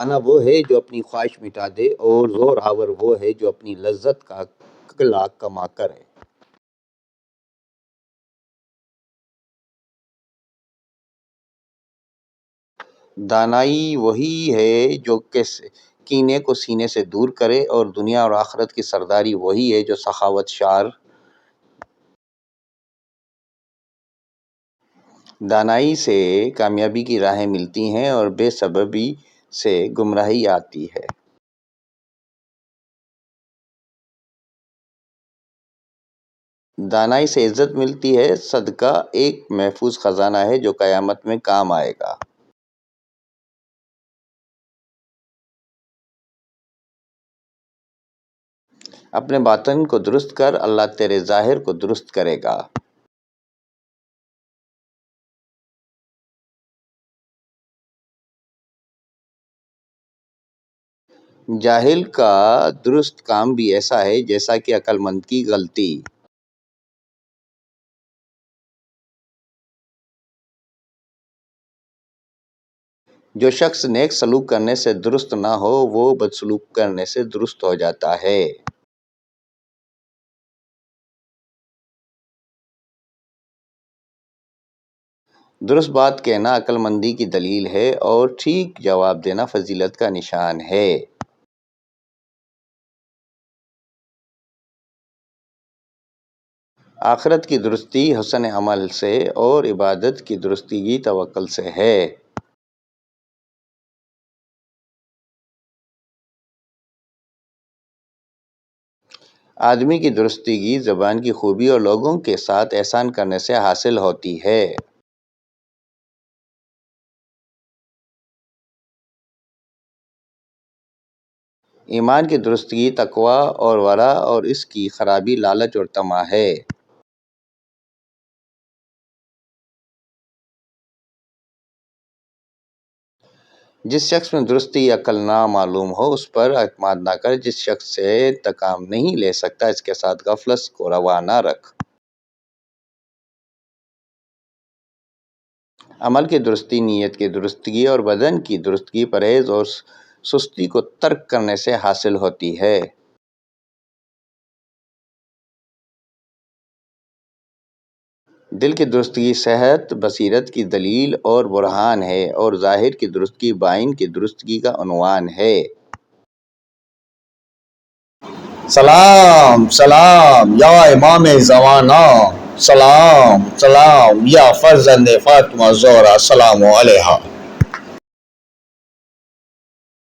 انا وہ ہے جو اپنی خواہش مٹا دے، اور زور آور وہ ہے جو اپنی لذت کا کلا کما کرے۔ دانائی وہی ہے جو کینے کو سینے سے دور کرے، اور دنیا اور آخرت کی سرداری وہی ہے جو سخاوت شار۔ دانائی سے کامیابی کی راہیں ملتی ہیں، اور بے سببی سے گمراہی آتی ہے۔ دانائی سے عزت ملتی ہے، صدقہ ایک محفوظ خزانہ ہے جو قیامت میں کام آئے گا۔ اپنے باطن کو درست کر، اللہ تیرے ظاہر کو درست کرے گا۔ جاہل کا درست کام بھی ایسا ہے جیسا کہ عقل مند کی غلطی۔ جو شخص نیک سلوک کرنے سے درست نہ ہو، وہ بدسلوک کرنے سے درست ہو جاتا ہے۔ درست بات کہنا عقل مندی کی دلیل ہے، اور ٹھیک جواب دینا فضیلت کا نشان ہے۔ آخرت کی درستی حسن عمل سے، اور عبادت کی درستگی توکل سے ہے۔ آدمی کی درستگی زبان کی خوبی اور لوگوں کے ساتھ احسان کرنے سے حاصل ہوتی ہے۔ ایمان کی درستگی تقوی اور ورع، اور اس کی خرابی لالچ اور طمع ہے۔ جس شخص میں درستی عقل نہ معلوم ہو، اس پر اعتماد نہ کر۔ جس شخص سے انتقام نہیں لے سکتا، اس کے ساتھ غفلت کو روا نہ رکھ۔ عمل کی درستی نیت کی درستگی اور بدن کی درستگی پرہیز اور سستی کو ترک کرنے سے حاصل ہوتی ہے۔ دل کی درستگی صحت بصیرت کی دلیل اور برہان ہے، اور ظاہر کی درستگی باطن کی درستگی کا عنوان ہے۔ سلام سلام یا امام زمانہ، سلام سلام یا فرزند فاطمہ زہرا، سلام علیہا۔